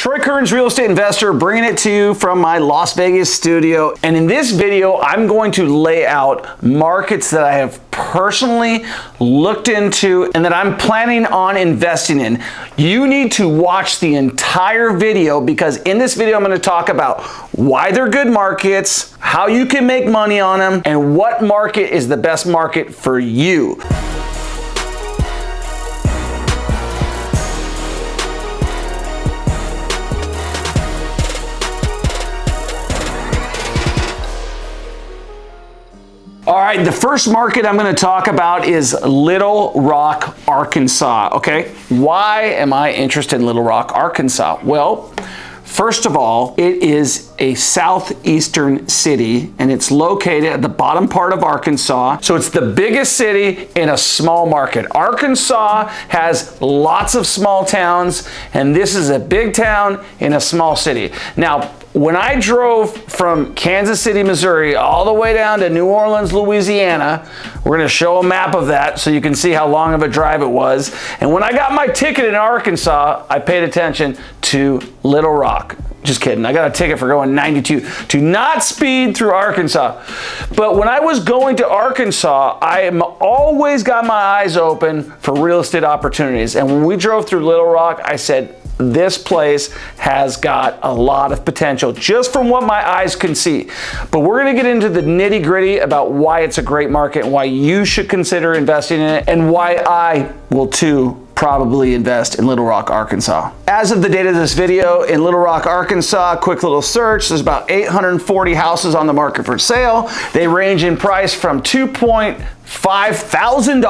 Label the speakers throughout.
Speaker 1: Troy Kearns, real estate investor, bringing it to you from my Las Vegas studio. And in this video, I'm going to lay out markets that I have personally looked into and that I'm planning on investing in. You need to watch the entire video because in this video, I'm going to talk about why they're good markets, how you can make money on them, and what market is the best market for you. All right, the first market I'm going to talk about is Little Rock, Arkansas, okay? Why am I interested in Little Rock, Arkansas? Well, first of all, it is a southeastern city and it's located at the bottom part of Arkansas. So it's the biggest city in a small market. Arkansas has lots of small towns and this is a big town in a small city. Now, when I drove from Kansas City, Missouri, all the way down to New Orleans, Louisiana, we're gonna show a map of that so you can see how long of a drive it was. And when I got my ticket in Arkansas, I paid attention to Little Rock. Just kidding, I got a ticket for going 92. Do not speed through Arkansas. But when I was going to Arkansas, I always got my eyes open for real estate opportunities. And when we drove through Little Rock, I said, this place has got a lot of potential just from what my eyes can see. But we're gonna get into the nitty gritty about why it's a great market and why you should consider investing in it and why I will too probably invest in Little Rock, Arkansas. As of the date of this video, in Little Rock, Arkansas, quick little search, there's about 840 houses on the market for sale. They range in price from $2.5 thousand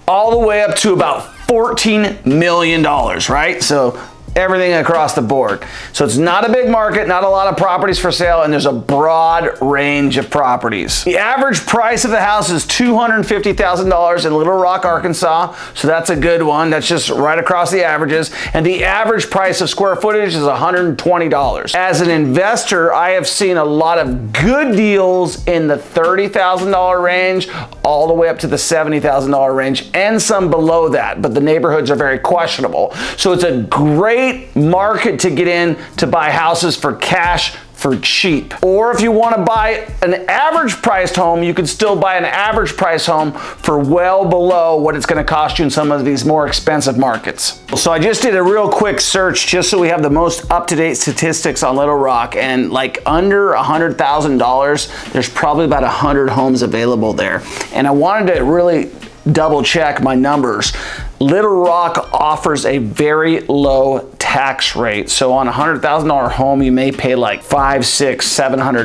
Speaker 1: all the way up to about $14 million, right? So everything across the board. So it's not a big market, not a lot of properties for sale, and there's a broad range of properties. The average price of the house is $250,000 in Little Rock, Arkansas. So that's a good one. That's just right across the averages. And the average price of square footage is $120. As an investor, I have seen a lot of good deals in the $30,000 range all the way up to the $70,000 range and some below that, but the neighborhoods are very questionable. So it's a great market to get in to buy houses for cash for cheap. Or if you want to buy an average priced home, you could still buy an average price home for well below what it's going to cost you in some of these more expensive markets. So I just did a real quick search just so we have the most up-to-date statistics on Little Rock, and like under $100,000, there's probably about 100 homes available there. And I wanted to really double check my numbers. Little Rock offers a very low tax rate. So on a $100,000 home, you may pay like $500, $600,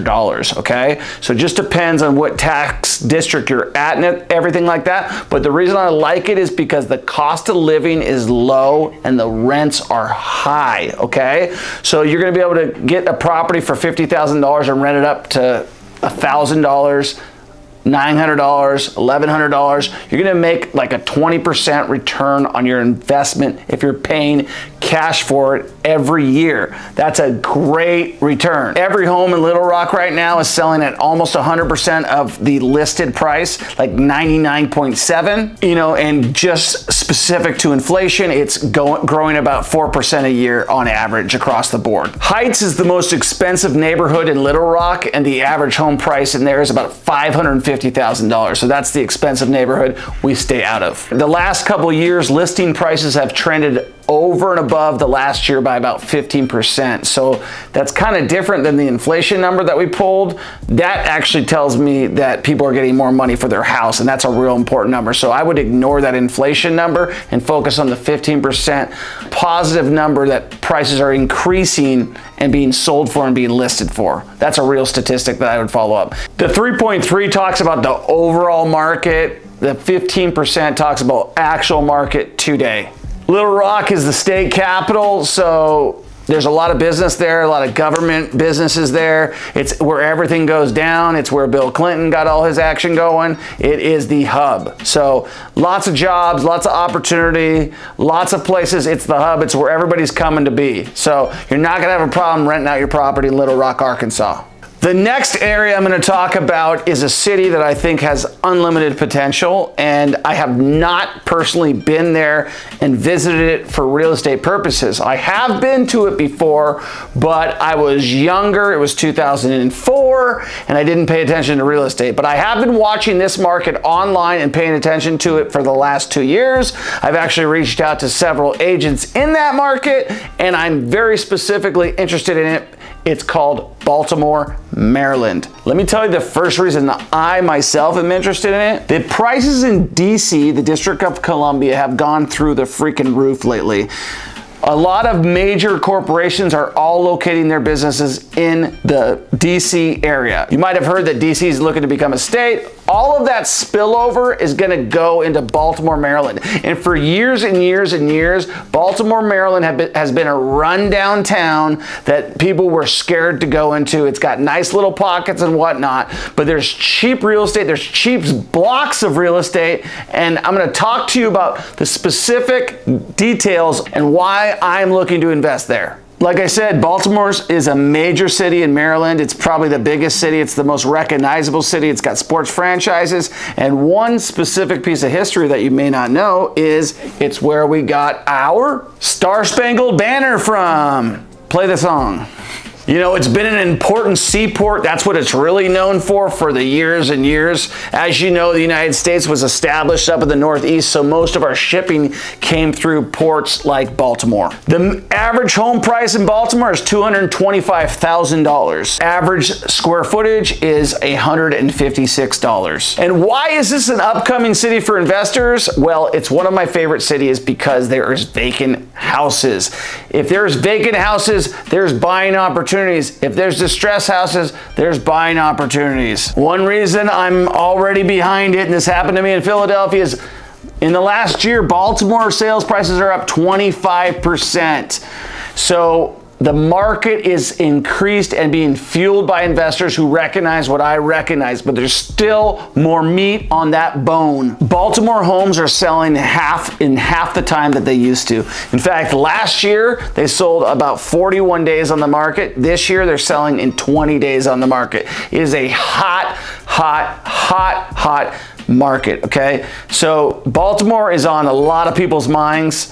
Speaker 1: $700, okay? So it just depends on what tax district you're at and everything like that. But the reason I like it is because the cost of living is low and the rents are high, okay? So you're gonna be able to get a property for $50,000 and rent it up to $1,000, $900, $1,100, you're gonna make like a 20% return on your investment if you're paying cash for it every year. That's a great return. Every home in Little Rock right now is selling at almost 100% of the listed price, like 99.7, you know, and just specific to inflation, it's growing about 4% a year on average across the board. Heights is the most expensive neighborhood in Little Rock, and the average home price in there is about $550,000. So that's the expensive neighborhood we stay out of. The last couple of years, listing prices have trended over and above the last year by about 15%. So that's kind of different than the inflation number that we pulled. That actually tells me that people are getting more money for their house, and that's a real important number. So I would ignore that inflation number and focus on the 15% positive number that prices are increasing and being sold for and being listed for. That's a real statistic that I would follow up. The 3.3 talks about the overall market. The 15% talks about actual market today. Little Rock is the state capital, so there's a lot of business there, a lot of government businesses there. It's where everything goes down. It's where Bill Clinton got all his action going. It is the hub. So lots of jobs, lots of opportunity, lots of places. It's the hub. It's where everybody's coming to be. So you're not gonna have a problem renting out your property in Little Rock, Arkansas. The next area I'm going to talk about is a city that I think has unlimited potential, and I have not personally been there and visited it for real estate purposes. I have been to it before, but I was younger. It was 2004, and I didn't pay attention to real estate. But I have been watching this market online and paying attention to it for the last 2 years. I've actually reached out to several agents in that market, and I'm very specifically interested in it. It's called Baltimore, Maryland. Let me tell you the first reason that I myself am interested in it. The prices in DC, the District of Columbia, have gone through the freaking roof lately. A lot of major corporations are all locating their businesses in the DC area. You might have heard that DC is looking to become a state. All of that spillover is going to go into Baltimore, Maryland. And for years and years and years, Baltimore, Maryland has been a rundown town that people were scared to go into. It's got nice little pockets and whatnot, but there's cheap real estate. There's cheap blocks of real estate. And I'm going to talk to you about the specific details and why I'm looking to invest there. Like I said, Baltimore is a major city in Maryland. It's probably the biggest city. It's the most recognizable city. It's got sports franchises. And one specific piece of history that you may not know is it's where we got our Star-Spangled Banner from. Play the song. You know, it's been an important seaport. That's what it's really known for the years and years. As you know, the United States was established up in the Northeast, so most of our shipping came through ports like Baltimore. The average home price in Baltimore is $225,000. Average square footage is $156. And why is this an upcoming city for investors? Well, it's one of my favorite cities because there is vacant houses. If there's vacant houses, there's buying opportunities. If there's distressed houses, there's buying opportunities. One reason I'm already behind it, and this happened to me in Philadelphia, is in the last year, Baltimore sales prices are up 25%. So the market is increased and being fueled by investors who recognize what I recognize, but there's still more meat on that bone. Baltimore homes are selling in half the time that they used to. In fact, last year, they sold about 41 days on the market. This year, they're selling in 20 days on the market. It is a hot market, okay? So Baltimore is on a lot of people's minds.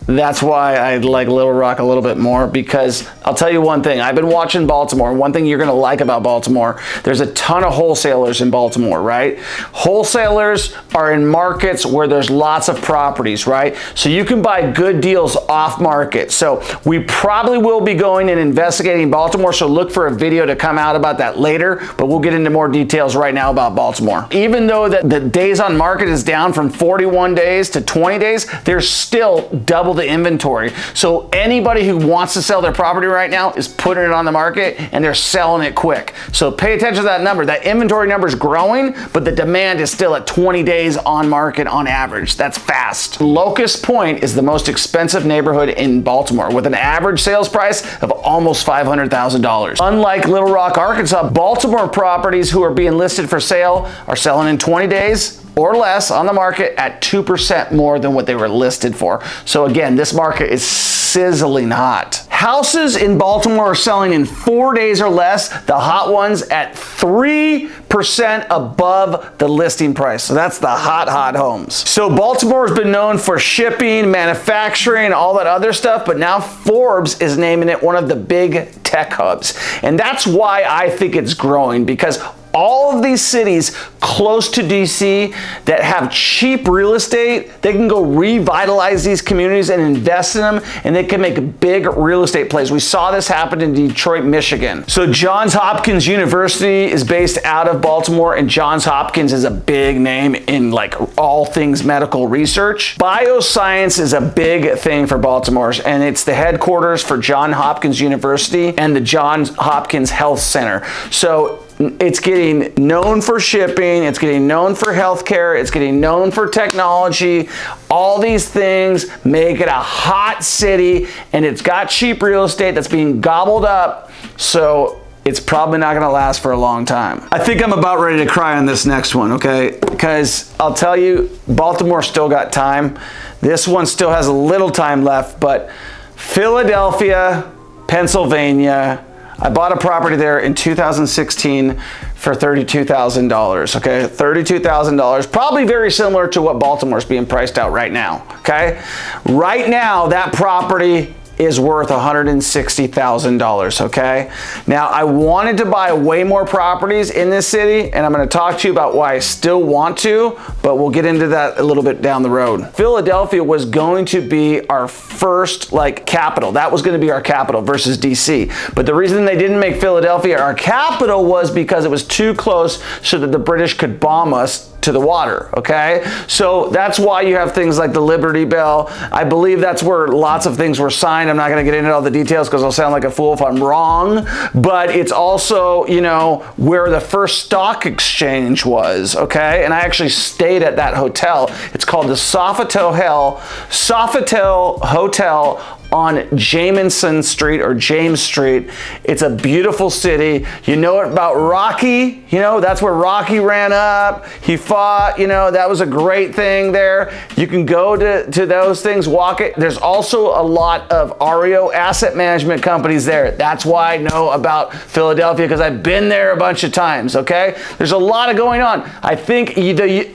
Speaker 1: That's why I like Little Rock a little bit more, because I'll tell you one thing. I've been watching Baltimore. One thing you're going to like about Baltimore, there's a ton of wholesalers in Baltimore, right? Wholesalers are in markets where there's lots of properties, right? So you can buy good deals off market. So we probably will be going and investigating Baltimore, so look for a video to come out about that later, but we'll get into more details right now about Baltimore. Even though the days on market is down from 41 days to 20 days, there's still double the inventory. So anybody who wants to sell their property right now is putting it on the market, and they're selling it quick. So pay attention to that number. That inventory number is growing, but the demand is still at 20 days on market on average. That's fast. Locust Point is the most expensive neighborhood in Baltimore, with an average sales price of almost $500,000. Unlike Little Rock, Arkansas, Baltimore properties who are being listed for sale are selling in 20 days or less on the market at 2% more than what they were listed for. So again, this market is sizzling hot. Houses in Baltimore are selling in 4 days or less, the hot ones at 3% above the listing price. So that's the hot homes. So Baltimore has been known for shipping, manufacturing, all that other stuff, but now Forbes is naming it one of the big tech hubs. And that's why I think it's growing, because all of these cities close to DC that have cheap real estate, they can go revitalize these communities and invest in them, and they can make big real estate plays. We saw this happen in Detroit, Michigan. So Johns Hopkins University is based out of Baltimore, and Johns Hopkins is a big name in like all things medical research. Bioscience is a big thing for Baltimore, and it's the headquarters for Johns Hopkins University and the Johns Hopkins Health Center. So it's getting known for shipping, it's getting known for healthcare, it's getting known for technology. All these things make it a hot city, and it's got cheap real estate that's being gobbled up, so it's probably not gonna last for a long time. I think I'm about ready to cry on this next one, okay? Because I'll tell you, Baltimore still got time. This one still has a little time left, but Philadelphia, Pennsylvania, I bought a property there in 2016 for $32,000, okay? $32,000, probably very similar to what Baltimore's being priced out right now, okay? Right now, that property is worth $160,000, okay? Now, I wanted to buy way more properties in this city, and I'm gonna talk to you about why I still want to, but we'll get into that a little bit down the road. Philadelphia was going to be our first, like, capital. That was gonna be our capital versus DC. But the reason they didn't make Philadelphia our capital was because it was too close so that the British could bomb us to the water, okay? So that's why you have things like the Liberty Bell. I believe that's where lots of things were signed. I'm not gonna get into all the details because I'll sound like a fool if I'm wrong, but it's also, you know, where the first stock exchange was, okay? And I actually stayed at that hotel. It's called the Sofitel Hotel on Jamison Street or James Street. It's a beautiful city. You know about Rocky? You know, that's where Rocky ran up. He fought, you know, that was a great thing there. You can go to those things, walk it. There's also a lot of REO asset management companies there. That's why I know about Philadelphia, because I've been there a bunch of times, okay? There's a lot of going on. I think the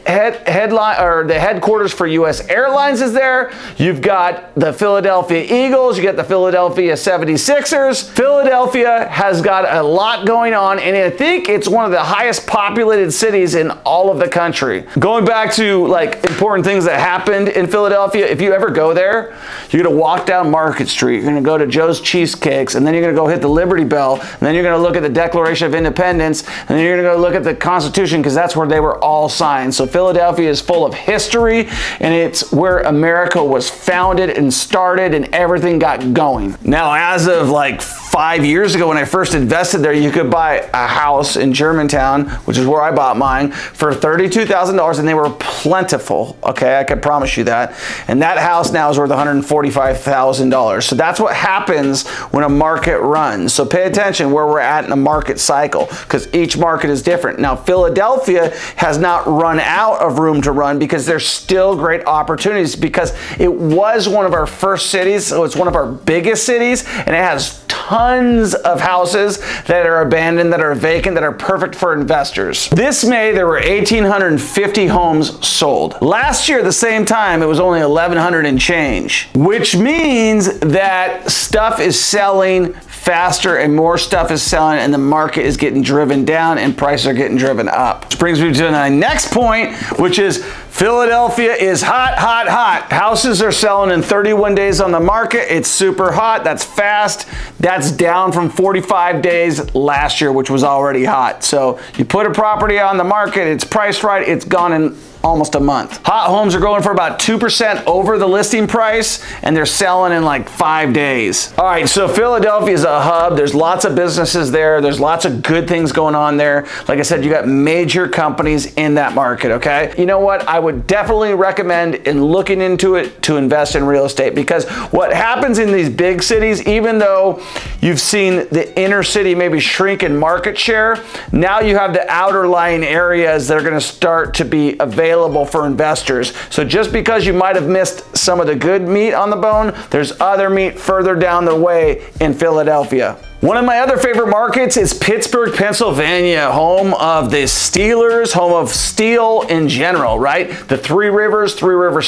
Speaker 1: headquarters for US Airlines is there. You've got the Philadelphia Eagles, you get the Philadelphia 76ers. Philadelphia has got a lot going on, and I think it's one of the highest populated cities in all of the country. Going back to like important things that happened in Philadelphia, if you ever go there, you're gonna walk down Market Street, you're gonna go to Joe's Cheesecakes, and then you're gonna go hit the Liberty Bell, and then you're gonna look at the Declaration of Independence, and then you're gonna go look at the Constitution, because that's where they were all signed. So Philadelphia is full of history, and it's where America was founded and started, and everything got going. Now, as of like 5 years ago when I first invested there, you could buy a house in Germantown, which is where I bought mine, for $32,000, and they were plentiful, okay? I can promise you that. And that house now is worth $145,000. So that's what happens when a market runs. So pay attention where we're at in a market cycle, because each market is different. Now, Philadelphia has not run out of room to run, because there's still great opportunities, because it was one of our first cities, so it's one of our biggest cities, and it has tons of houses that are abandoned, that are vacant, that are perfect for investors. This May, there were 1,850 homes sold. Last year, at the same time, it was only 1,100 and change, which means that stuff is selling faster and more stuff is selling, and the market is getting driven down and prices are getting driven up. Which brings me to my next point, which is Philadelphia is hot, hot, hot. Houses are selling in 31 days on the market. It's super hot. That's fast. That's down from 45 days last year, which was already hot. So you put a property on the market, it's priced right, it's gone in almost a month. Hot homes are going for about 2% over the listing price, and they're selling in like 5 days. All right, so Philadelphia is a hub. There's lots of businesses there. There's lots of good things going on there. Like I said, you got major companies in that market, okay? You know what? I would definitely recommend in looking into it to invest in real estate, because what happens in these big cities, even though you've seen the inner city maybe shrink in market share, now you have the outer lying areas that are gonna start to be available for investors. So just because you might have missed some of the good meat on the bone, there's other meat further down the way in Philadelphia. One of my other favorite markets is Pittsburgh, Pennsylvania, home of the Steelers, home of steel in general, right? The Three Rivers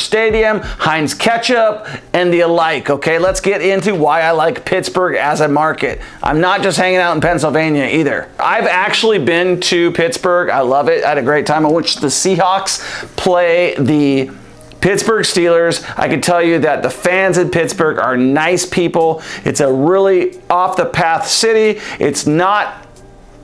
Speaker 1: Stadium, Heinz Ketchup, and the alike, okay? Let's get into why I like Pittsburgh as a market. I'm not just hanging out in Pennsylvania either. I've actually been to Pittsburgh. I love it. I had a great time. I watched the Seahawks play the Pittsburgh Steelers. I can tell you that the fans in Pittsburgh are nice people. It's a really off-the-path city. It's not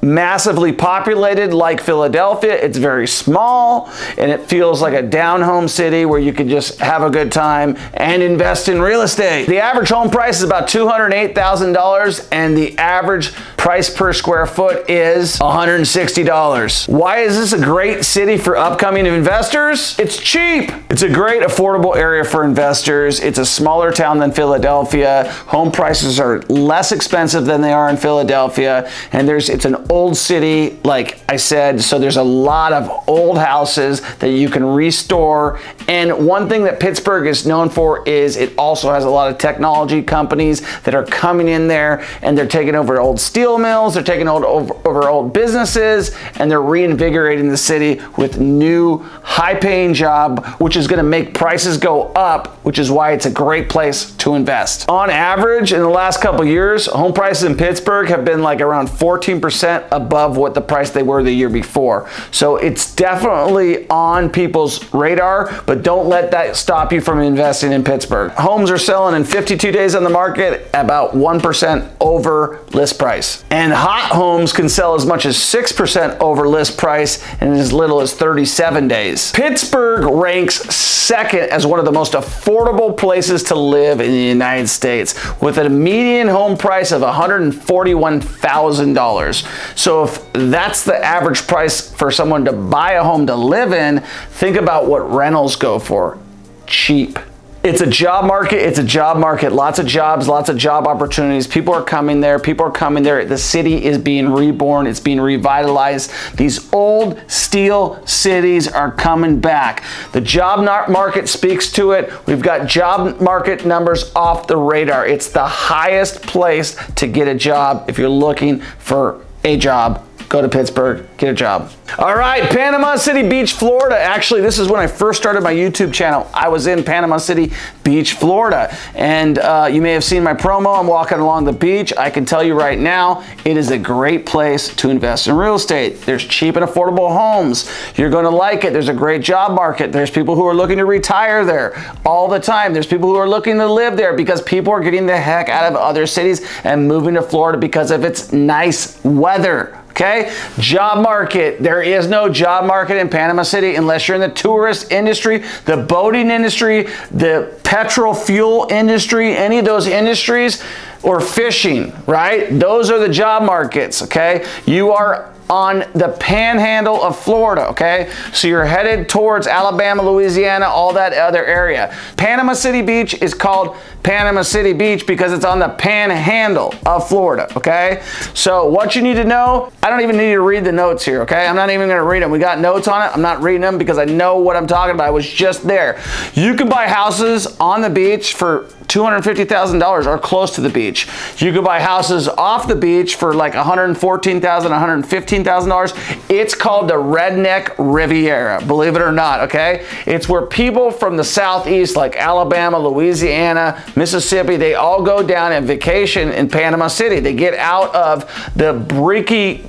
Speaker 1: massively populated like Philadelphia. It's very small, and it feels like a down-home city where you can just have a good time and invest in real estate. The average home price is about $208,000, and the average price per square foot is $160. Why is this a great city for upcoming investors? It's cheap. It's a great affordable area for investors. It's a smaller town than Philadelphia. Home prices are less expensive than they are in Philadelphia, and it's an old city, like I said, so there's a lot of old houses that you can restore. And one thing that Pittsburgh is known for is it also has a lot of technology companies that are coming in there, and they're taking over old steel mills, they're taking over old businesses, and they're reinvigorating the city with new high-paying job, which is going to make prices go up, which is why it's a great place to invest. On average, in the last couple years, home prices in Pittsburgh have been like around 14% above what the price they were the year before. So it's definitely on people's radar, but don't let that stop you from investing in Pittsburgh. Homes are selling in 52 days on the market, about 1% over list price. And hot homes can sell as much as 6% over list price in as little as 37 days. Pittsburgh ranks second as one of the most affordable places to live in the United States, with a median home price of $141,000. So if that's the average price for someone to buy a home to live in, think about what rentals go for. Cheap. It's a job market. It's a job market. Lots of jobs, lots of job opportunities. People are coming there. People are coming there. The city is being reborn. It's being revitalized. These old steel cities are coming back. The job market speaks to it. We've got job market numbers off the radar. It's the highest place to get a job if you're looking for a job. Go to Pittsburgh, get a job. All right, Panama City Beach, Florida. Actually, this is when I first started my YouTube channel. I was in Panama City Beach, Florida. And you may have seen my promo. I'm walking along the beach. I can tell you right now, it is a great place to invest in real estate. There's cheap and affordable homes. You're going to like it. There's a great job market. There's people who are looking to retire there all the time. There's people who are looking to live there because people are getting the heck out of other cities and moving to Florida because of its nice weather. Okay, job market. There is no job market in Panama City unless you're in the tourist industry, the boating industry, the petrol fuel industry, any of those industries, or fishing, right? Those are the job markets, okay? You are on the panhandle of Florida, okay? So you're headed towards Alabama, Louisiana, all that other area. Panama City Beach is called Panama City Beach because it's on the panhandle of Florida, okay? So what you need to know, I don't even need to read the notes here, okay? I'm not even gonna read them. We got notes on it. I'm not reading them because I know what I'm talking about. I was just there. You can buy houses on the beach for $250,000 or close to the beach. You could buy houses off the beach for like $114,000, $115,000. It's called the Redneck Riviera, believe it or not, okay? It's where people from the southeast like Alabama, Louisiana, Mississippi, they all go down and vacation in Panama City. They get out of the breaky,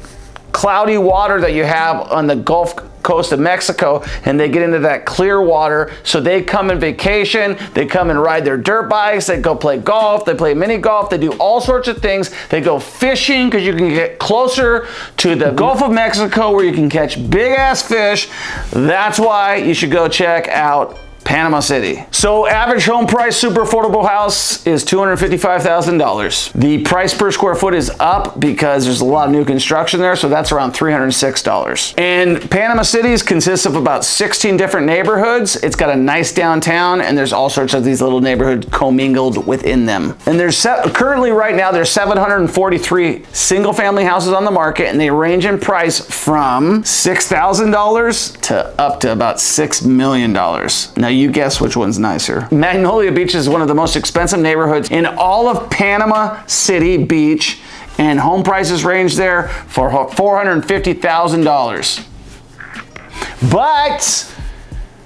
Speaker 1: cloudy water that you have on the Gulf coast of Mexico, and they get into that clear water. So they come and vacation, they come and ride their dirt bikes, they go play golf, they play mini golf, they do all sorts of things. They go fishing because you can get closer to the Gulf of Mexico where you can catch big ass fish. That's why you should go check out Panama City. So average home price, super affordable house is $255,000. The price per square foot is up because there's a lot of new construction there, so that's around $306. And Panama City consists of about 16 different neighborhoods. It's got a nice downtown, and there's all sorts of these little neighborhoods commingled within them. And there's currently right now there's 743 single family houses on the market, and they range in price from $6,000 to up to about $6 million. Now you guess which one's nicer. Magnolia Beach is one of the most expensive neighborhoods in all of Panama City Beach, and home prices range there for $450,000. But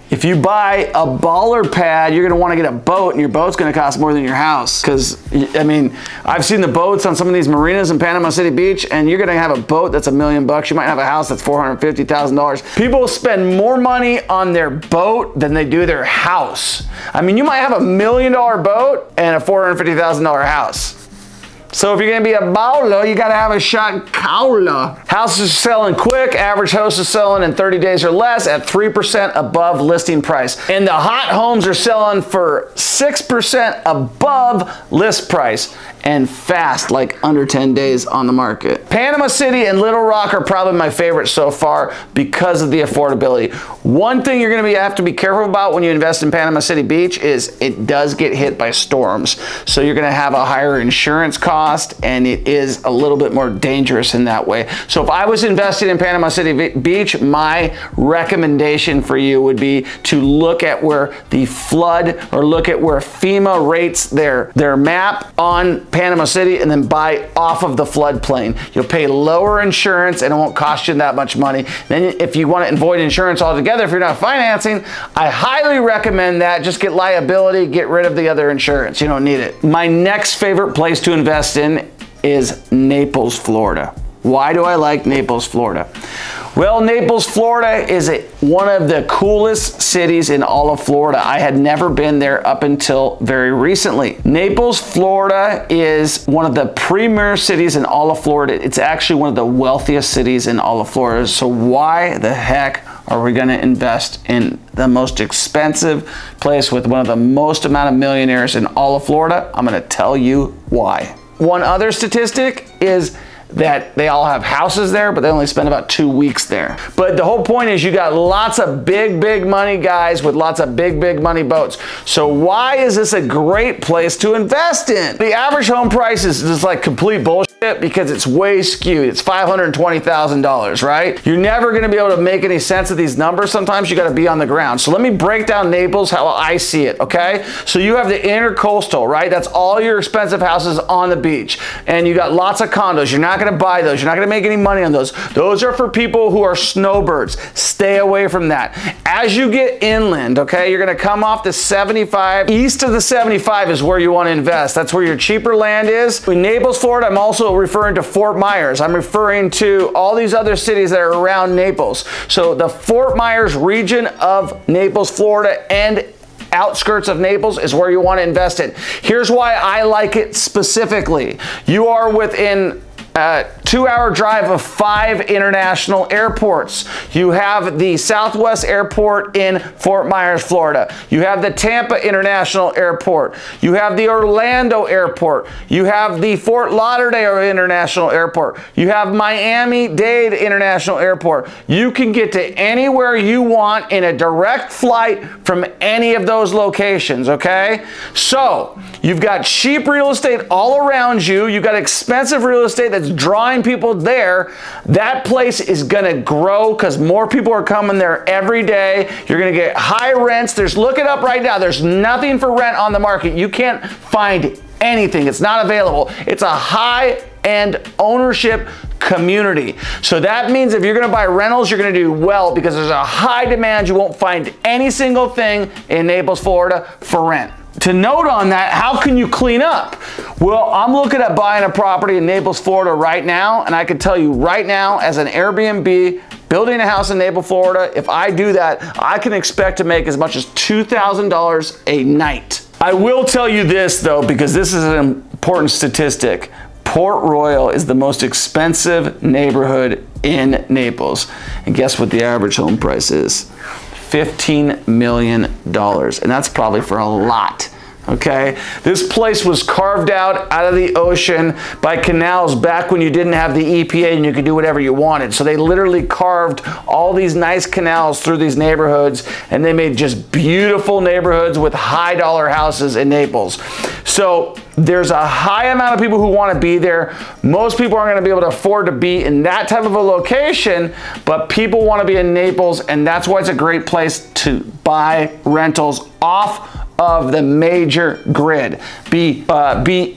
Speaker 1: if you buy a baller pad, you're gonna wanna get a boat, and your boat's gonna cost more than your house. Cause, I mean, I've seen the boats on some of these marinas in Panama City Beach, and you're gonna have a boat that's $1 million bucks. You might have a house that's $450,000. People spend more money on their boat than they do their house. I mean, you might have $1 million boat and a $450,000 house. So if you're gonna be a baller, you gotta have a shot caller. Houses are selling quick. Average house is selling in 30 days or less at 3% above listing price. And the hot homes are selling for 6% above list price. and fast, like under 10 days on the market. Panama City and Little Rock are probably my favorite so far because of the affordability. One thing you're going to have to be careful about when you invest in Panama City Beach is it does get hit by storms. So you're going to have a higher insurance cost, and it is a little bit more dangerous in that way. So if I was invested in Panama City Beach, my recommendation for you would be to look at where the flood, or look at where FEMA rates their map on Panama City, and then buy off of the floodplain. You'll pay lower insurance and it won't cost you that much money. Then if you want to avoid insurance altogether, if you're not financing, I highly recommend that. Just get liability, get rid of the other insurance. You don't need it. My next favorite place to invest in is Naples, Florida. Why do I like Naples, Florida? Well, Naples, Florida is one of the coolest cities in all of Florida. I had never been there up until very recently. Naples, Florida is one of the premier cities in all of Florida. It's actually one of the wealthiest cities in all of Florida. So why the heck are we going to invest in the most expensive place with one of the most amount of millionaires in all of Florida? I'm going to tell you why. One other statistic is that they all have houses there, but they only spend about 2 weeks there. But the whole point is you got lots of big money guys with lots of big money boats. So why is this a great place to invest in? The average home price is just like complete bullshit because it's way skewed. It's $520,000, right? You're never gonna be able to make any sense of these numbers. Sometimes you gotta be on the ground. So let me break down Naples how I see it, okay? So you have the intercoastal, right? That's all your expensive houses on the beach. And you got lots of condos. You're not going to buy those. You're not going to make any money on those. Those are for people who are snowbirds. Stay away from that. As you get inland, okay, you're going to come off the 75. East of the 75 is where you want to invest. That's where your cheaper land is. In Naples, Florida, I'm also referring to Fort Myers. I'm referring to all these other cities that are around Naples. So the Fort Myers region of Naples, Florida, and outskirts of Naples is where you want to invest in. Here's why I like it specifically. You are within a 2-hour drive of 5 international airports. You have the Southwest Airport in Fort Myers, Florida. You have the Tampa International Airport. You have the Orlando Airport. You have the Fort Lauderdale International Airport. You have Miami-Dade International Airport. You can get to anywhere you want in a direct flight from any of those locations, okay? So, you've got cheap real estate all around you. You've got expensive real estate that's drawing people there. That place is gonna grow because more people are coming there every day. You're gonna get high rents. Look it up right now. There's nothing for rent on the market. You can't find anything. It's not available. It's a high-end ownership community. So that means if you're going to buy rentals, you're going to do well because there's a high demand. You won't find any single thing in Naples, Florida for rent. To note on that, how can you clean up? Well, I'm looking at buying a property in Naples, Florida right now, and I can tell you right now, as an Airbnb, building a house in Naples, Florida, if I do that, I can expect to make as much as $2,000 a night. I will tell you this though, because this is an important statistic. Port Royal is the most expensive neighborhood in Naples. And guess what the average home price is? $15 million. And that's probably for a lot. Okay, this place was carved out of the ocean by canals back when you didn't have the EPA and you could do whatever you wanted. So they literally carved all these nice canals through these neighborhoods, and they made just beautiful neighborhoods with high dollar houses in Naples. So there's a high amount of people who want to be there. Most people aren't going to be able to afford to be in that type of a location, but people want to be in Naples, and that's why it's a great place to buy rentals off of the major grid. Be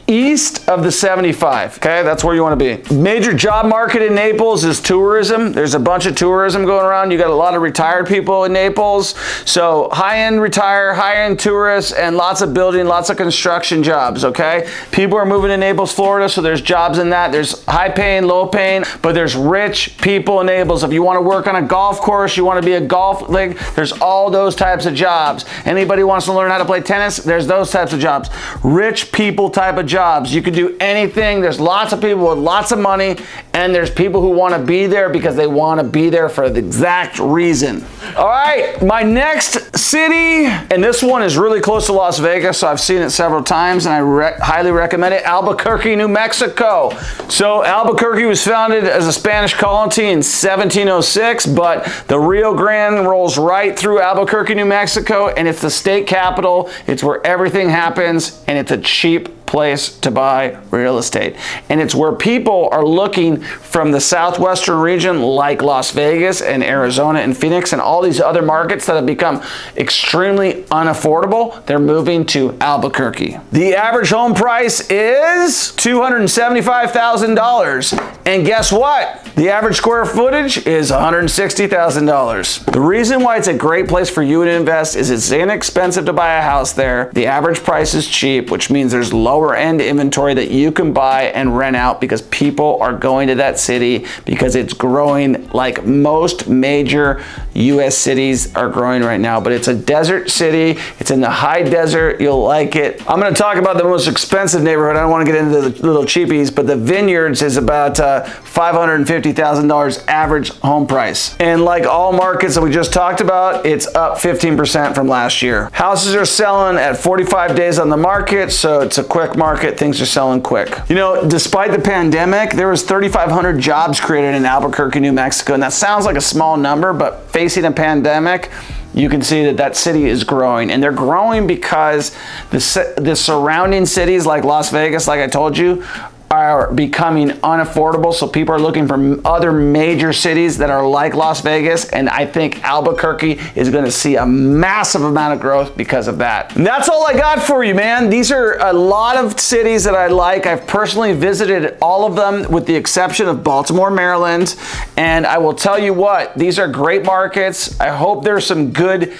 Speaker 1: east of the 75, okay? That's where you want to be. Major job market in Naples is tourism. There's a bunch of tourism going around. You got a lot of retired people in Naples. So high-end retire, high-end tourists, and lots of building, lots of construction jobs, okay? People are moving to Naples, Florida, so there's jobs in that. There's high-paying, low-paying, but there's rich people in Naples. If you want to work on a golf course, you want to be a golf league, there's all those types of jobs. Anybody wants to learn how to play play tennis, there's those types of jobs. Rich people type of jobs. You could do anything. There's lots of people with lots of money, and there's people who want to be there because they want to be there for the exact reason. All right, my next city, and this one is really close to Las Vegas, so I've seen it several times, and I highly recommend it. Albuquerque, New Mexico. So Albuquerque was founded as a Spanish colony in 1706, but the Rio Grande rolls right through Albuquerque, New Mexico, and it's the state capital. It's where everything happens, and it's a cheap place to buy real estate. And it's where people are looking from the southwestern region like Las Vegas and Arizona and Phoenix and all these other markets that have become extremely unaffordable. They're moving to Albuquerque. The average home price is $275,000. And guess what? The average square footage is $160,000. The reason why it's a great place for you to invest is it's inexpensive to buy a house there. The average price is cheap, which means there's lower end inventory that you can buy and rent out because people are going to that city because it's growing like most major US cities are growing right now. But it's a desert city. It's in the high desert. You'll like it. I'm going to talk about the most expensive neighborhood. I don't want to get into the little cheapies, but the Vineyards is about $550,000 average home price. And like all markets that we just talked about, it's up 15% from last year. Houses are selling at 45 days on the market, so it's a quick market. Things are selling quick. You know, despite the pandemic, there was 3,500 jobs created in Albuquerque, New Mexico, and that sounds like a small number, but facing a pandemic, you can see that that city is growing, and they're growing because the surrounding cities like Las Vegas, like I told you, are becoming unaffordable, so people are looking for other major cities that are like Las Vegas, and I think Albuquerque is going to see a massive amount of growth because of that. And that's all I got for you, man. These are a lot of cities that I like. I've personally visited all of them with the exception of Baltimore, Maryland, and I will tell you what, these are great markets. I hope there's some good.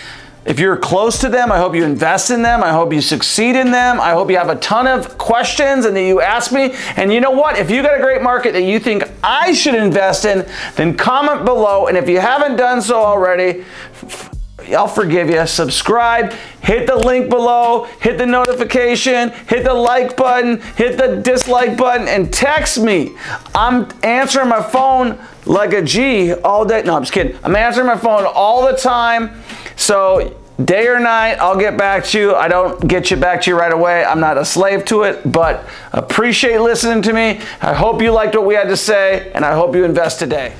Speaker 1: If you're close to them, I hope you invest in them. I hope you succeed in them. I hope you have a ton of questions and that you ask me. And you know what? If you got a great market that you think I should invest in, then comment below. And if you haven't done so already, I'll forgive you. Subscribe, hit the link below, hit the notification, hit the like button, hit the dislike button, and text me. I'm answering my phone like a G all day. No, I'm just kidding. I'm answering my phone all the time. So day or night, I'll get back to you. I don't get you back to you right away. I'm not a slave to it, but appreciate listening to me. I hope you liked what we had to say, and I hope you invest today.